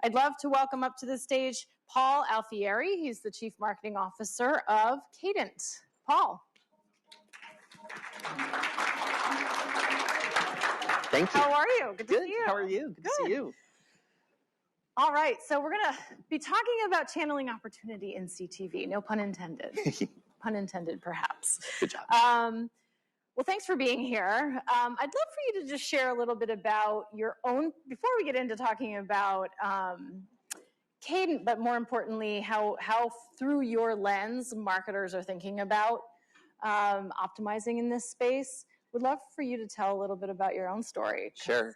I'd love to welcome up to the stage Paul Alfieri. He's the Chief Marketing Officer of Cadent. Paul. Thank you. How are you? Good to see you. How are you? Good to see you. All right, so we're going to be talking about channeling opportunity in CTV. No pun intended. Pun intended, perhaps. Good job. Well, thanks for being here. I'd love for you to just share a little bit about your own, before we get into talking about Cadent, but more importantly, how through your lens, marketers are thinking about optimizing in this space. Would love for you to tell a little bit about your own story. Sure.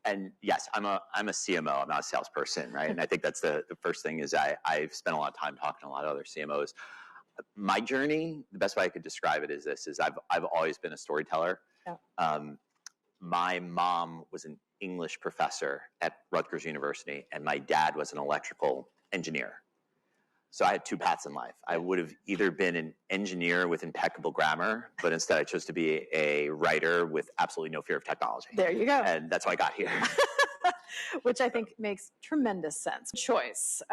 And yes, I'm a CMO. I'm not a salesperson, right? And I think that's the first thing is I've spent a lot of time talking to a lot of other CMOs. My journey, the best way I could describe it is this: I've always been a storyteller. Yeah. My mom was an English professor at Rutgers University, and my dad was an electrical engineer. So I had two paths in life. I would have either been an engineer with impeccable grammar, but instead I chose to be a writer with absolutely no fear of technology. There you go. And that's how I got here. Which I think makes tremendous sense. Choice.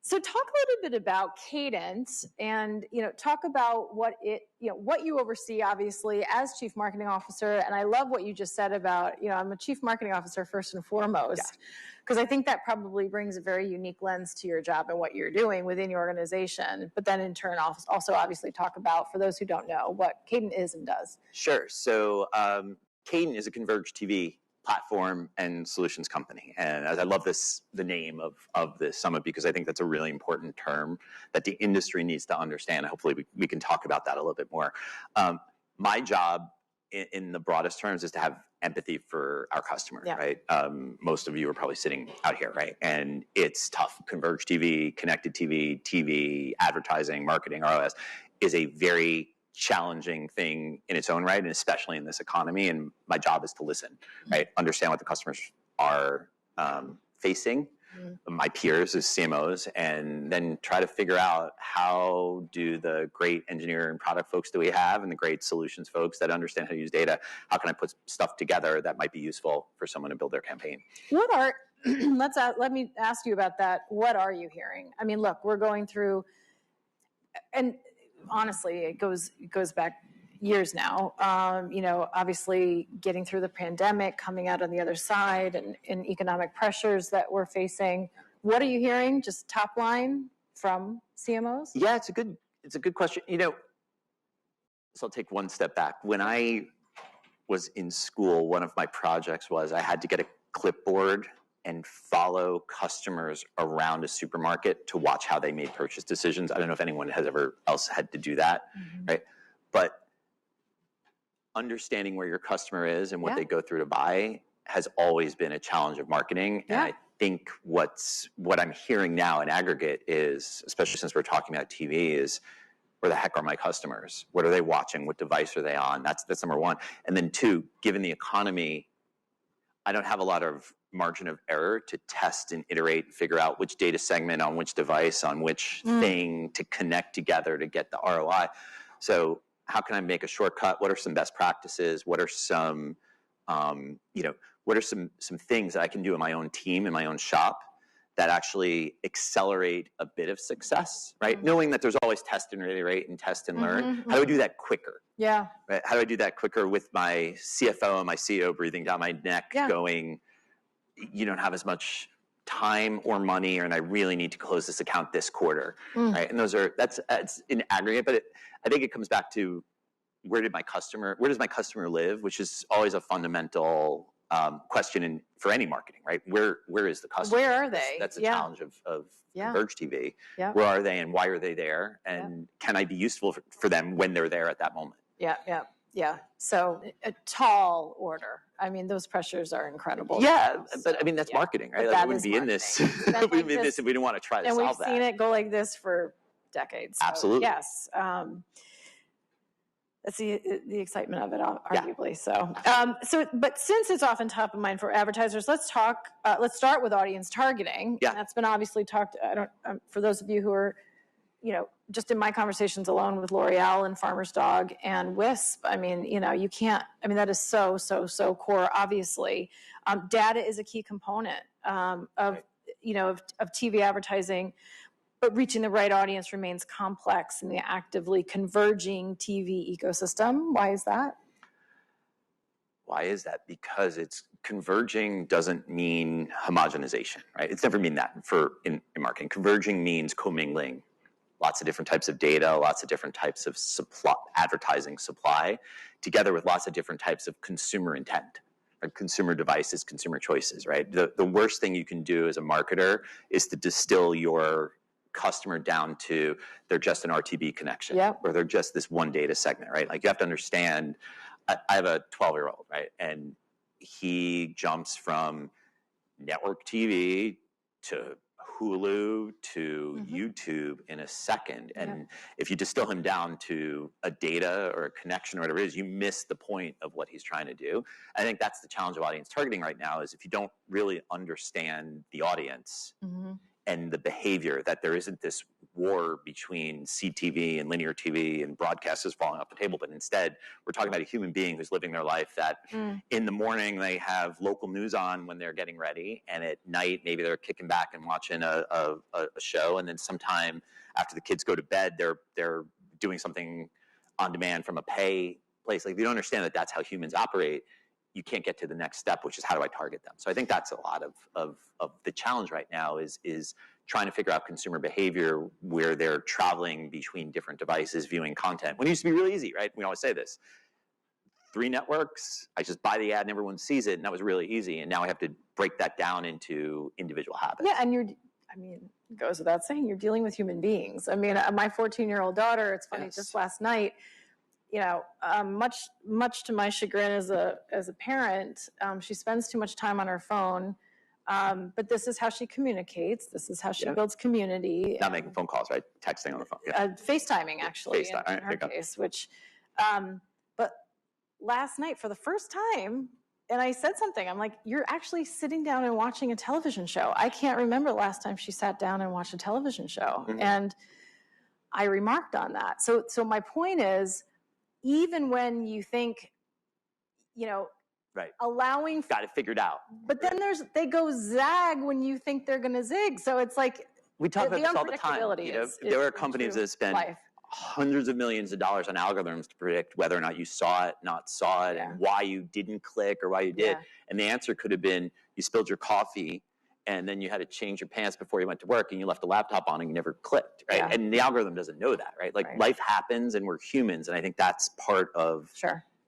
So talk a little bit about Cadent and, talk about what you oversee, obviously, as Chief Marketing Officer. And I love what you just said about, I'm a Chief Marketing Officer first and foremost, because I think that probably brings a very unique lens to your job and what you're doing within your organization. But then in turn, also obviously talk about, for those who don't know, what Cadent is and does. Sure. So Cadent is a converged TV platform and solutions company. And I love the name of this summit because I think that's a really important term that the industry needs to understand. Hopefully we can talk about that a little bit more. My job in the broadest terms is to have empathy for our customer, right? Most of you are probably sitting out here, right? And it's tough. Converged TV, connected TV, advertising, marketing, ROS is a very challenging thing in its own right, and especially in this economy. And my job is to listen, right? Understand what the customers are facing, my peers as CMOs, and then try to figure out how do the great engineer and product folks that we have and the great solutions folks that understand how to use data, how can I put stuff together that might be useful for someone to build their campaign? Let me ask you about that. What are you hearing? I mean, look, we're going through, and honestly, it goes back years now. Obviously getting through the pandemic, coming out on the other side, and economic pressures that we're facing. What are you hearing? Just top line from CMOs? Yeah, it's a good question. So I'll take one step back. When I was in school, one of my projects was I had to get a clipboard and follow customers around a supermarket to watch how they made purchase decisions. I don't know if anyone has ever else had to do that, right? But understanding where your customer is and what they go through to buy has always been a challenge of marketing. And I think what I'm hearing now in aggregate is, especially since we're talking about TV, is where the heck are my customers? What are they watching? What device are they on? That's number one. And then two, given the economy, I don't have a lot of margin of error to test and iterate and figure out which data segment on which device on which thing to connect together to get the ROI. So how can I make a shortcut? What are some best practices? What are some some things that I can do in my own team, in my own shop, that actually accelerate a bit of success, right? Knowing that there's always test and iterate and test and learn. How do I do that quicker? Yeah. Right? How do I do that quicker with my CFO and my CEO breathing down my neck going, you don't have as much time or money, and I really need to close this account this quarter, right? And that's in aggregate, but I think it comes back to where does my customer live, which is always a fundamental question for any marketing, right? Where is the customer? Where are they? That's a challenge of Converged TV. Yeah. Where are they and why are they there? And can I be useful for them when they're there at that moment? Yeah. So a tall order. I mean, those pressures are incredible. Yeah, but I mean, that's marketing, right? Like, we wouldn't be in this. We wouldn't be in this if we didn't want to try to solve that. And we've seen it go like this for decades. So, absolutely. Yes. That's the excitement of it, arguably. But since it's often top of mind for advertisers, let's start with audience targeting. Yeah. And that's been obviously talked. For those of you who are, just in my conversations alone with L'Oreal and Farmer's Dog and Wisp, I mean, you can't, I mean, that is so core, obviously. Data is a key component of TV advertising, but reaching the right audience remains complex in the actively converging TV ecosystem. Why is that? Why is that? Because converging doesn't mean homogenization, right? It's never mean that in marketing. Converging means commingling lots of different types of data, lots of different types of advertising supply, together with lots of different types of consumer intent, right? Consumer devices, consumer choices, right? The worst thing you can do as a marketer is to distill your customer down to they're just an RTB connection, or they're just this one data segment, right? Like, you have to understand, I have a 12-year-old, right? And he jumps from network TV to Hulu to YouTube in a second. And if you distill him down to a data or a connection or whatever it is, you miss the point of what he's trying to do. I think that's the challenge of audience targeting right now, is if you don't really understand the audience and the behavior, that there isn't this war between CTV and linear TV and broadcasters falling off the table, but instead we're talking about a human being who's living their life, that in the morning they have local news on when they're getting ready, and at night maybe they're kicking back and watching a show, and then sometime after the kids go to bed they're doing something on demand from a pay place. Like, if you don't understand that that's how humans operate, you can't get to the next step, which is how do I target them? So I think that's a lot of the challenge right now is trying to figure out consumer behavior where they're traveling between different devices, viewing content. When it used to be really easy, right? We always say this. 3 networks, I just buy the ad and everyone sees it, and that was really easy. And now I have to break that down into individual habits. Yeah, and it goes without saying, you're dealing with human beings. I mean, my 14-year-old daughter, it's funny, just last night, much to my chagrin as a parent, she spends too much time on her phone. But this is how she communicates. This is how she builds community. Not making phone calls, right? Texting on the phone. FaceTiming, actually, in her case. Which, but last night, for the first time, and I said something. I'm like, "You're actually sitting down and watching a television show." I can't remember the last time she sat down and watched a television show, and I remarked on that. So my point is, even when you think, allowing, got it figured out, but then they go zag when you think they're going to zig. So it's like, we talk about this all the time. There are companies that spend hundreds of millions of dollars on algorithms to predict whether or not you saw it, not saw it, and why you didn't click or why you did. And the answer could have been you spilled your coffee and then you had to change your pants before you went to work and you left the laptop on and you never clicked, right? And the algorithm doesn't know that, right? Like, life happens and we're humans, and I think that's part of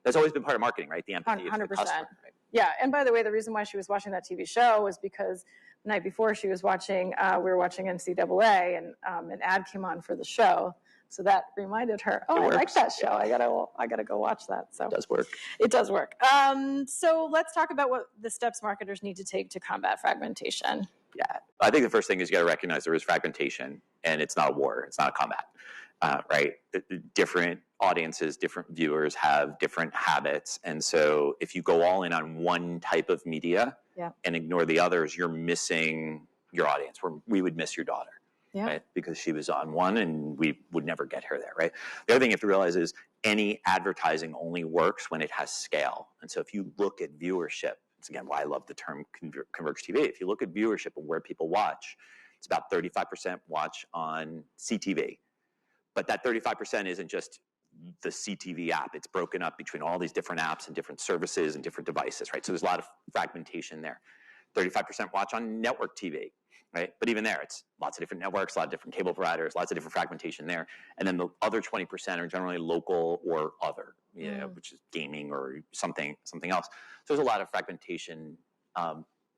that's always been part of marketing, right? The empathy of the customer. Right? Yeah, and by the way, the reason why she was watching that TV show was because the night before she was watching, we were watching NCAA, and an ad came on for the show, so that reminded her, I like that show. I gotta go watch that. So it does work. It does work. So let's talk about what the steps marketers need to take to combat fragmentation. Yeah, I think the first thing is you got to recognize there is fragmentation, and it's not a war, it's not a combat. Right? Different audiences, different viewers have different habits. And so if you go all in on one type of media and ignore the others, you're missing your audience. We would miss your daughter, right? Because she was on one and we would never get her there, right? The other thing you have to realize is any advertising only works when it has scale. And so if you look at viewership, it's again why I love the term converged TV. If you look at viewership and where people watch, it's about 35% watch on CTV. But that 35% isn't just the CTV app. It's broken up between all these different apps and different services and different devices, right? So there's a lot of fragmentation there. 35% watch on network TV, right? But even there, it's lots of different networks, a lot of different cable providers, lots of different fragmentation there. And then the other 20% are generally local or other, which is gaming or something else. So there's a lot of fragmentation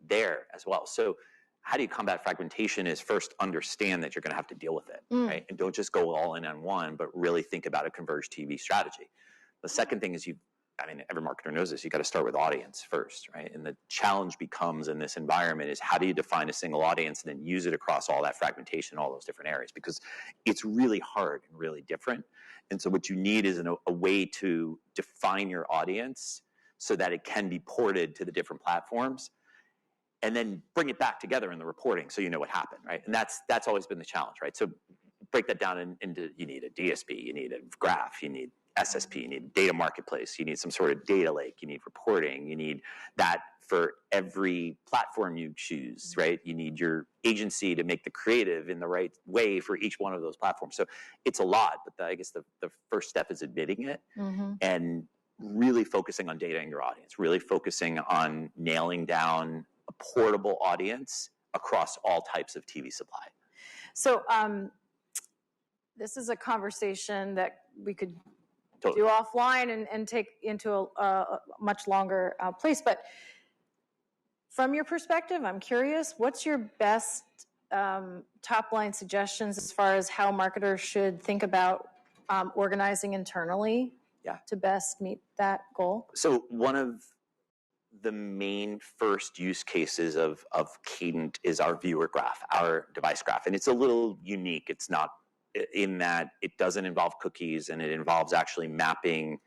there as well. So how do you combat fragmentation is first understand that you're going to have to deal with it, right? And don't just go all in on one, but really think about a converged TV strategy. The second thing is every marketer knows this, you got to start with audience first, right? And the challenge becomes in this environment is how do you define a single audience and then use it across all that fragmentation, all those different areas, because it's really hard and really different. And so what you need is a way to define your audience so that it can be ported to the different platforms, and then bring it back together in the reporting so you know what happened, right? And that's always been the challenge, right? So break that down into, you need a DSP, you need a graph, you need SSP, you need data marketplace, you need some sort of data lake, you need reporting, you need that for every platform you choose, right? You need your agency to make the creative in the right way for each one of those platforms. So it's a lot, but I guess the first step is admitting it and really focusing on data in your audience, really focusing on nailing down a portable audience across all types of TV supply. So this is a conversation that we could do offline and take into a much longer place. But from your perspective, I'm curious, what's your best top line suggestions as far as how marketers should think about organizing internally to best meet that goal? So one of the main first use cases of Cadent is our viewer graph, our device graph. And it's a little unique. It's not in that it doesn't involve cookies, and it involves actually mapping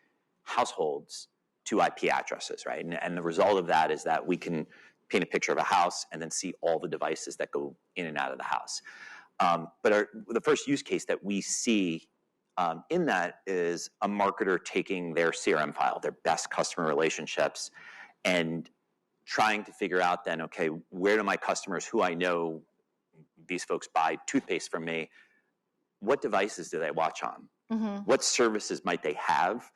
households to IP addresses, right? And the result of that is that we can paint a picture of a house and then see all the devices that go in and out of the house. But the first use case that we see in that is a marketer taking their CRM file, their best customer relationships, and trying to figure out then, okay, where do my customers who I know, these folks buy toothpaste from me, what devices do they watch on? What services might they have?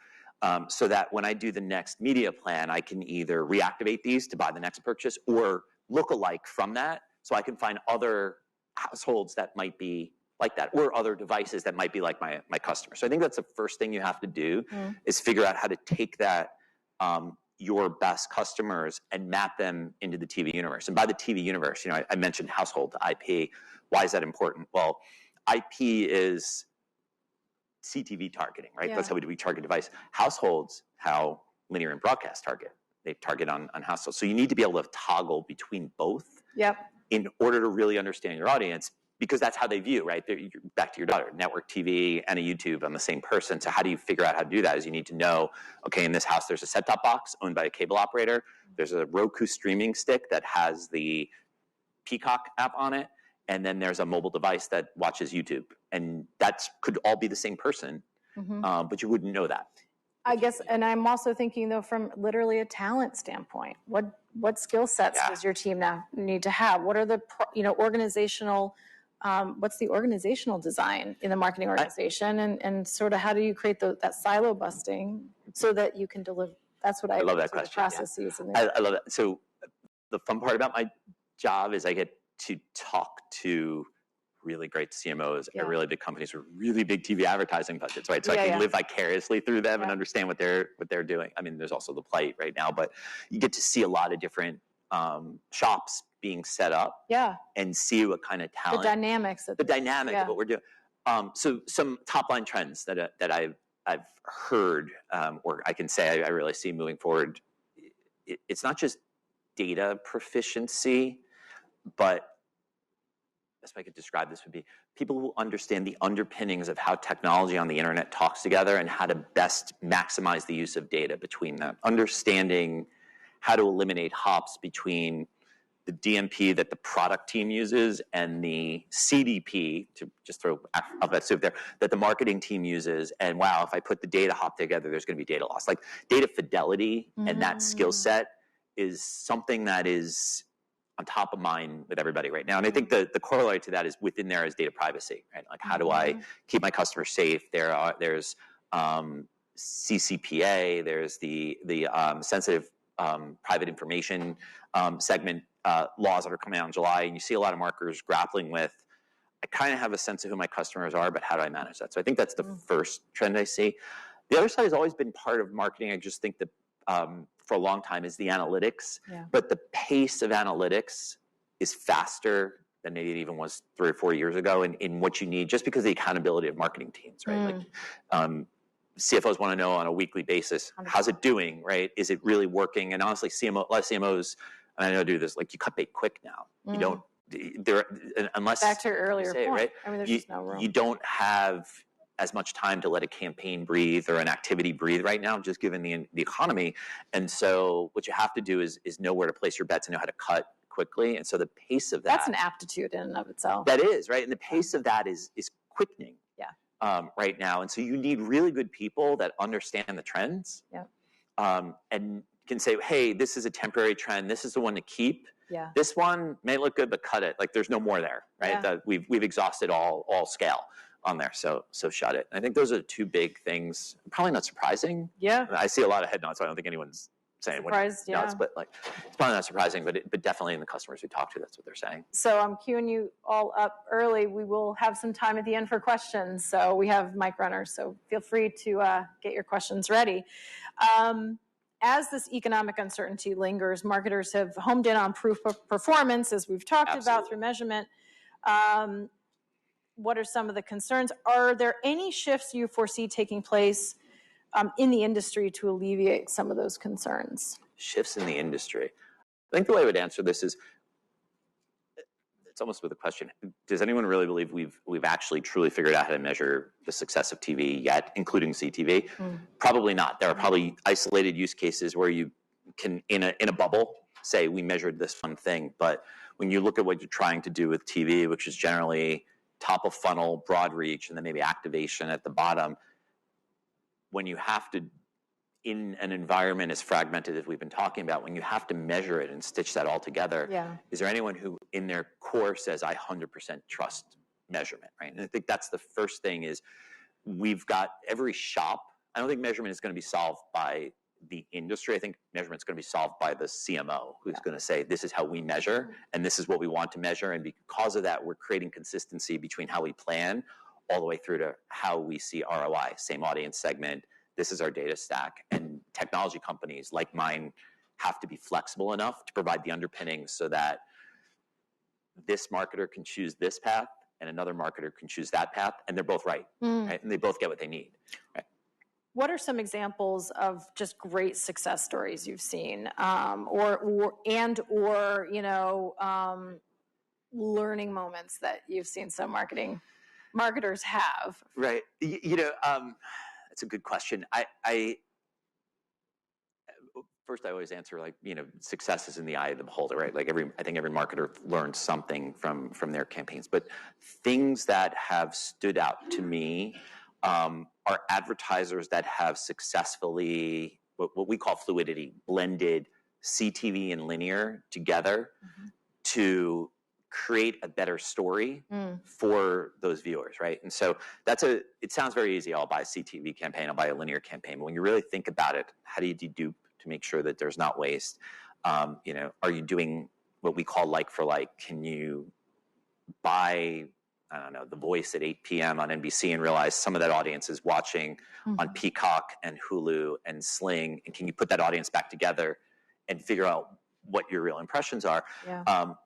So that when I do the next media plan, I can either reactivate these to buy the next purchase or look alike from that, so I can find other households that might be like that, or other devices that might be like my customer. So I think that's the first thing you have to do is figure out how to take that, your best customers, and map them into the TV universe. And by the TV universe, I mentioned household IP. Why is that important? Well, IP is CTV targeting, right? That's how we target device. Households, how linear and broadcast target. They target on households. So you need to be able to toggle between both in order to really understand your audience, because that's how they view, right? Back to your daughter, network TV and a YouTube on the same person. So how do you figure out how to do that? Is you need to know, okay, in this house, there's a set-top box owned by a cable operator. There's a Roku streaming stick that has the Peacock app on it. And then there's a mobile device that watches YouTube. And that could all be the same person, but you wouldn't know that. I guess, and I'm also thinking, though, from literally a talent standpoint, what skill sets does your team now need to have? What are the, organizational, what's the organizational design in the marketing organization? And sort of how do you create that silo busting so that you can deliver? That's what I love that question. Processes. I love that. So the fun part about my job is I get to talk to really great CMOs at really big companies with really big TV advertising budgets, right? So I can live vicariously through them and understand what they're doing. I mean, there's also the plight right now, but you get to see a lot of different shops being set up and see what kind of talent. The dynamics. The dynamic of what we're doing. So some top line trends that I've heard, or I can say I really see moving forward. It's not just data proficiency, but best way I could describe this would be people who understand the underpinnings of how technology on the internet talks together and how to best maximize the use of data between them. Understanding how to eliminate hops between the DMP that the product team uses and the CDP, to just throw alphabet soup there, that the marketing team uses. And wow, if I put the data hop together, there's going to be data loss. Like data fidelity and that skill set is something that is on top of mind with everybody right now. And I think the corollary to that is within there is data privacy, right? Like how do I keep my customers safe? There's CCPA, there's the sensitive private information segment laws that are coming out in July, and you see a lot of marketers grappling with, I kind of have a sense of who my customers are, but how do I manage that? So I think that's the first trend I see. The other side has always been part of marketing. I just think that for a long time is the analytics, but the pace of analytics is faster than maybe it even was 3 or 4 years ago in what you need, just because of the accountability of marketing teams, right? Like CFOs want to know on a weekly basis, how's it doing, right? Is it really working? And honestly, a lot of CMOs, and I know do this, like you cut bait quick now. You don't, unless back to your earlier point, right? I mean, there's just no room. You don't have as much time to let a campaign breathe or an activity breathe right now, just given the economy. And so what you have to do is know where to place your bets and know how to cut quickly. And so the pace of that. That's an aptitude in and of itself. That is, right? And the pace of that is quickening right now. And so you need really good people that understand the trends and can say, hey, this is a temporary trend. This is the one to keep. Yeah. This one may look good, but cut it. Like there's no more there, right? Yeah. We've exhausted all scale on there. So shut it. I think those are two big things. Probably not surprising. Yeah. I see a lot of head nods, so I don't think anyone's saying surprised, nuts, but like it's probably not surprising, but definitely in the customers we talk to, that's what they're saying. So I'm queuing you all up early. We will have some time at the end for questions. So we have mic runners, so feel free to get your questions ready. As this economic uncertainty lingers, marketers have homed in on proof of performance, as we've talked about through measurement. What are some of the concerns? Are there any shifts you foresee taking place in the industry to alleviate some of those concerns? Shifts in the industry. I think the way I would answer this is, it's almost with a question. Does anyone really believe we've actually truly figured out how to measure the success of TV yet, including CTV? Probably not. There are probably isolated use cases where you can, in a bubble, say we measured this one thing. But when you look at what you're trying to do with TV, which is generally top of funnel, broad reach, and then maybe activation at the bottom, when you have to, in an environment as fragmented as we've been talking about, when you have to measure it and stitch that all together, is there anyone who in their core says, I 100% trust measurement, right? And I think that's the first thing is we've got every shop. I don't think measurement is going to be solved by the industry. I think measurement is going to be solved by the CMO, who's going to say, this is how we measure, and this is what we want to measure. And because of that, we're creating consistency between how we plan all the way through to how we see ROI, same audience segment. This is our data stack, and technology companies like mine have to be flexible enough to provide the underpinnings so that this marketer can choose this path and another marketer can choose that path, and they're both right, right? And they both get what they need, right? What are some examples of just great success stories you've seen, or learning moments that you've seen some marketers have? Right. It's a good question. First, I always answer success is in the eye of the beholder, right? I think every marketer learns something from their campaigns. But things that have stood out to me are advertisers that have successfully, what we call fluidity, blended CTV and linear together to create a better story for those viewers, right? And so it sounds very easy. I'll buy a CTV campaign, I'll buy a linear campaign. But when you really think about it, how do you dedupe to make sure that there's not waste? Are you doing what we call like for like? Can you buy, I don't know, The Voice at 8 p.m. on NBC and realize some of that audience is watching on Peacock and Hulu and Sling? And can you put that audience back together and figure out what your real impressions are? I'm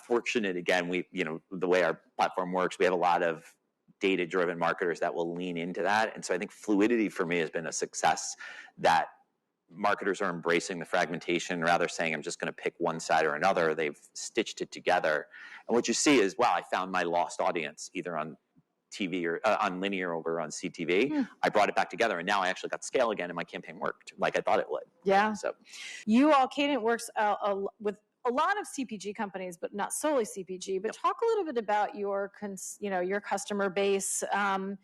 fortunate, again, the way our platform works, we have a lot of data-driven marketers that will lean into that. And so I think fluidity for me has been a success, that marketers are embracing the fragmentation rather saying, I'm just going to pick one side or another. They've stitched it together. And what you see is, wow, I found my lost audience either on TV or on linear over on CTV. I brought it back together, and now I actually got scale again, and my campaign worked like I thought it would. Yeah. So, Cadent works with a lot of CPG companies, but not solely CPG. But talk a little bit about your customer base. Why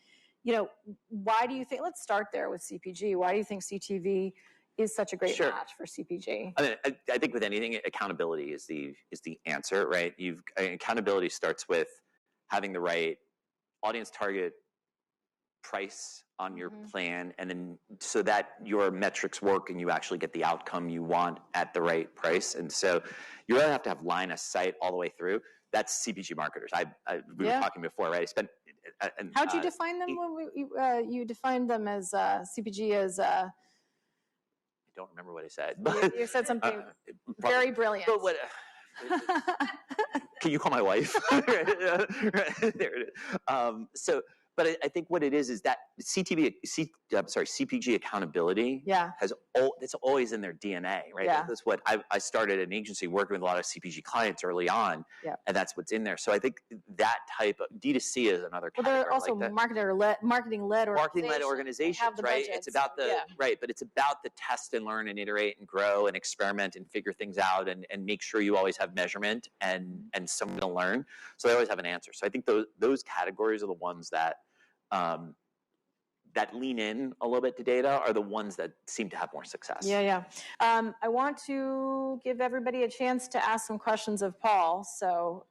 do you think? Let's start there with CPG. Why do you think CTV is such a great match for CPG? I think with anything, accountability is the answer, right? Accountability starts with having the right audience target, price on your plan, and then so that your metrics work and you actually get the outcome you want at the right price. And so you really have to have line of sight all the way through. That's CPG marketers. We were talking before, right? I spent. How'd you define them when you defined them as CPG as? I don't remember what I said. You said something very brilliant. But what? Can you call my wife? There it is. But I think what it is that CPG accountability it's always in their DNA, right? Yeah. That's what I started an agency working with a lot of CPG clients early on, and that's what's in there. So I think that type of D2C is another category. Well, they're also like marketing-led organizations, right? It's about the but it's about the test and learn and iterate and grow and experiment and figure things out and make sure you always have measurement and someone to learn. So they always have an answer. So I think those categories are the ones that that lean in a little bit to data are the ones that seem to have more success. Yeah. I want to give everybody a chance to ask some questions of Paul. So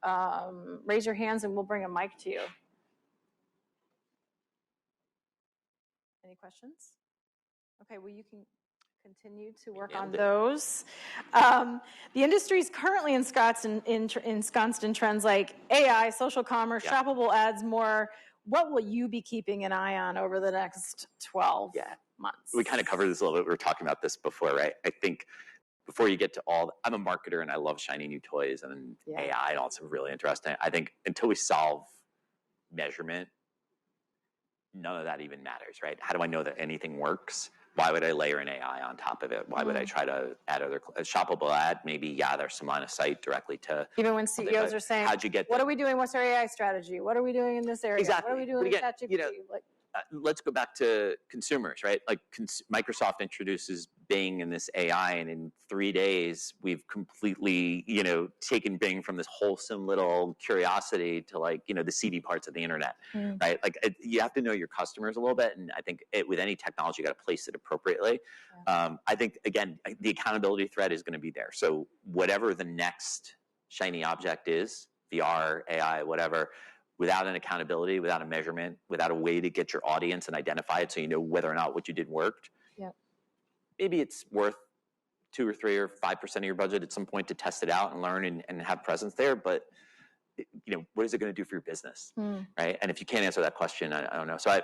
raise your hands and we'll bring a mic to you. Any questions? Okay, well, you can continue to work on those. The industry is currently ensconced in trends like AI, social commerce, shoppable ads, more. What will you be keeping an eye on over the next 12 months? We kind of covered this a little bit. We were talking about this before, right? I think before you get to I'm a marketer and I love shiny new toys and AI and all it's really interesting. I think until we solve measurement, none of that even matters, right? How do I know that anything works? Why would I layer an AI on top of it? Why would I try to add a shoppable ad? Maybe, there's some line of sight directly to... Even when CEOs are saying, how'd you get what are we doing? What's our AI strategy? What are we doing in this area? Exactly. What are we doing with ChatGPT? Let's go back to consumers, right? Like Microsoft introduces Bing and this AI, and in 3 days, we've completely, taken Bing from this wholesome little curiosity to the seedy parts of the internet, right? Like you have to know your customers a little bit, and I think with any technology, you got to place it appropriately. I think, again, the accountability thread is going to be there. So whatever the next shiny object is, VR, AI, whatever, without an accountability, without a measurement, without a way to get your audience and identify it so you know whether or not what you did worked, maybe it's worth 2 or 3 or 5% of your budget at some point to test it out and learn and have presence there. But what is it going to do for your business, right? And if you can't answer that question, I don't know. So I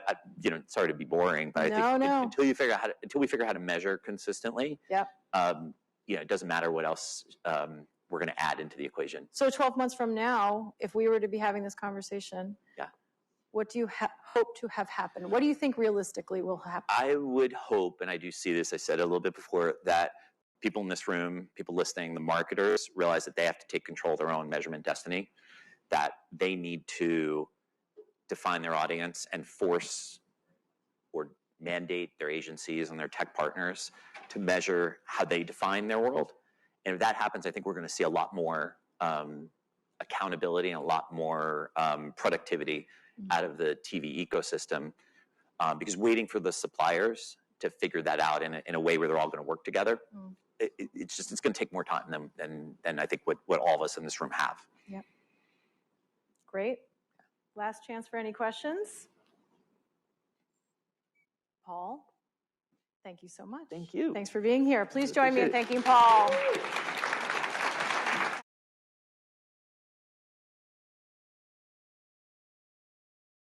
sorry to be boring, but I think until we figure out how to measure consistently, it doesn't matter what else we're going to add into the equation. So 12 months from now, if we were to be having this conversation, what do you hope to have happen? What do you think realistically will happen? I would hope, and I do see this, I said a little bit before, that people in this room, people listening, the marketers realize that they have to take control of their own measurement destiny, that they need to define their audience and force or mandate their agencies and their tech partners to measure how they define their world. And if that happens, I think we're going to see a lot more accountability and a lot more productivity out of the TV ecosystem, because waiting for the suppliers to figure that out in a way where they're all going to work together, it's going to take more time than I think what all of us in this room have. Yep. Great. Last chance for any questions. Paul, thank you so much. Thank you. Thanks for being here. Please join me in thanking Paul.